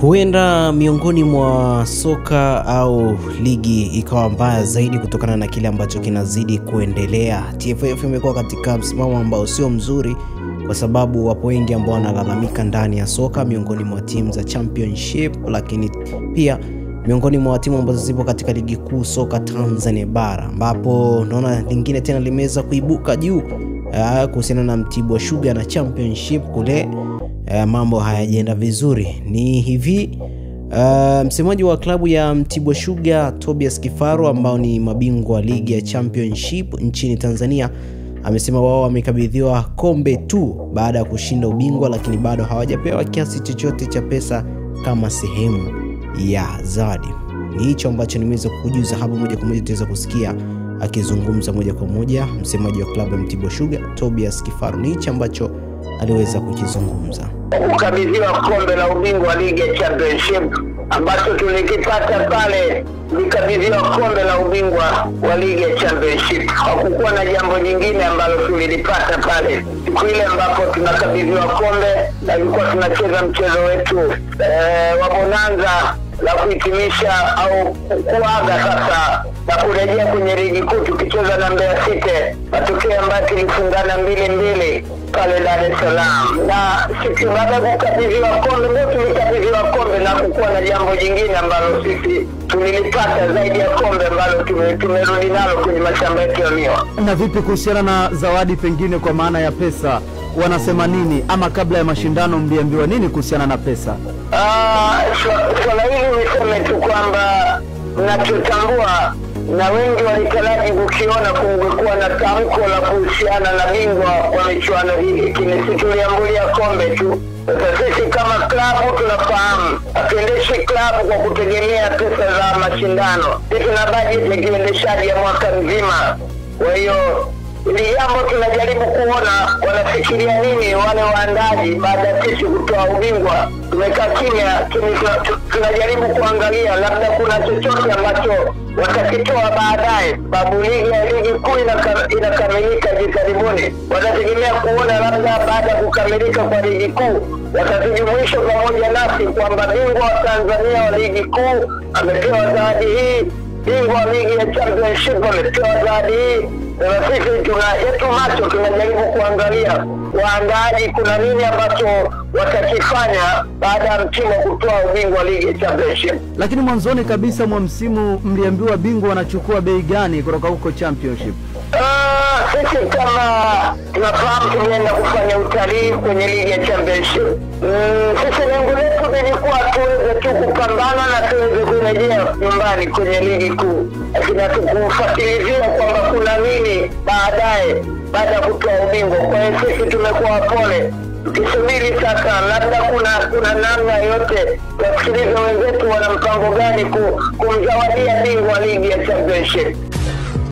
Huenda miongoni mwa soka au ligi ikawa mbaya zaidi kutokana na kile ambacho kinazidi kuendelea. TFF imekuwa katika msimamo ambao sio mzuri kwa sababu wapo wengi ambao wanalalamika ndani ya soka miongoni mwa timu za championship, lakini pia miongoni mwa timu ambazo zipo katika ligi kuu soka Tanzania bara, ambapo naona lingine tena limeweza kuibuka juu kuhusiana na Mtibwa Sugar na championship kule. Mambo hayajaenda vizuri. Ni hivi, msemaji wa klabu ya Mtibwa Sugar Tobias Kifaru, ambao ni mabingwa wa ligi ya championship nchini Tanzania, amesema wao wamekabidhiwa kombe tu baada ya kushinda ubingwa, lakini bado hawajapewa kiasi chochote cha pesa kama sehemu ya zawadi. Ni hicho ambacho nimeweza kukujuza hapo. Moja kwa moja tutaweza kusikia akizungumza moja kwa moja msemaji wa klabu ya Mtibwa Sugar Tobias Kifaru. Ni hicho ambacho aliweza kukizungumza. Kukabidhiwa kombe la ubingwa wa ligi ya championship ambacho tulikipata pale, nikabidhiwa kombe la ubingwa wa ligi ya championship. Hakukuwa na jambo jingine ambalo tulilipata pale. Siku ile ambapo tunakabidhiwa kombe, na ilikuwa tunacheza mchezo wetu wa bonanza la kuhitimisha au kuaga sasa na kurejea kwenye ligi kuu, tukicheza na Mbeya City, matokeo ambayo tulifungana 2-2 pale Dar es Salaam. Na siku baada ya kukabidhiwa kombe, ndio tulikabidhiwa kombe na kukuwa na jambo jingine ambalo sisi tulilipata zaidi ya kombe ambalo tumerudi nalo kwenye mashamba yetu ya miwa. Na vipi kuhusiana na zawadi, pengine kwa maana ya pesa, wanasema nini? Ama kabla ya mashindano mliambiwa nini kuhusiana na pesa? Swala hili niseme tu kwamba nachotambua na wengi walitaraji kukiona kungekuwa na tamko la kuhusiana na bingwa wa michuano hii, lakini sisi tuliambulia kombe tu. Sisi kama klabu tunafahamu hatuendeshi klabu kwa kutegemea pesa za mashindano. Sisi tuna budget ya kiendeshaji ya mwaka mzima. Kwa hiyo ili jambo tunajaribu kuona wanafikiria nini wale waandaji baada ya sisi kutoa ubingwa. Tumekaa kimya, tunajaribu kuangalia labda kuna chochote ambacho watakitoa baadaye. Babu ligi kuu inakamilika hivi karibuni. Watategemea kuona labda baada ya kukamilika kwa ligi kuu watatujumuisha pamoja nasi kwamba bingwa wa Tanzania wa ligi kuu amepewa zawadi hii, bingwa wa ligi ya championship amepewa zawadi hii. Na sisi yetu macho tunajaribu kuangalia waandaaji kuna nini ambacho watakifanya baada ya Mtibwa kutoa ubingwa wa ligi ya championship. Lakini mwanzoni kabisa mwa msimu mliambiwa bingwa wanachukua bei gani kutoka huko championship? Sisi kama tunafahamu tumeenda kufanya utalii kwenye ligi ya championship. Sisi lengo letu lilikuwa tuweze tu kupambana na tuweze kurejea nyumbani kwenye ligi kuu. Lakini hatukufuatilia kwamba kuna nini baadaye baada ya kutoa ubingwa. Kwa hiyo sisi tumekuwa pole, tukisubiri sasa labda kuna namna yote ya kusikiliza wenzetu wana mpango gani kumzawadia bingwa ligi ya championship.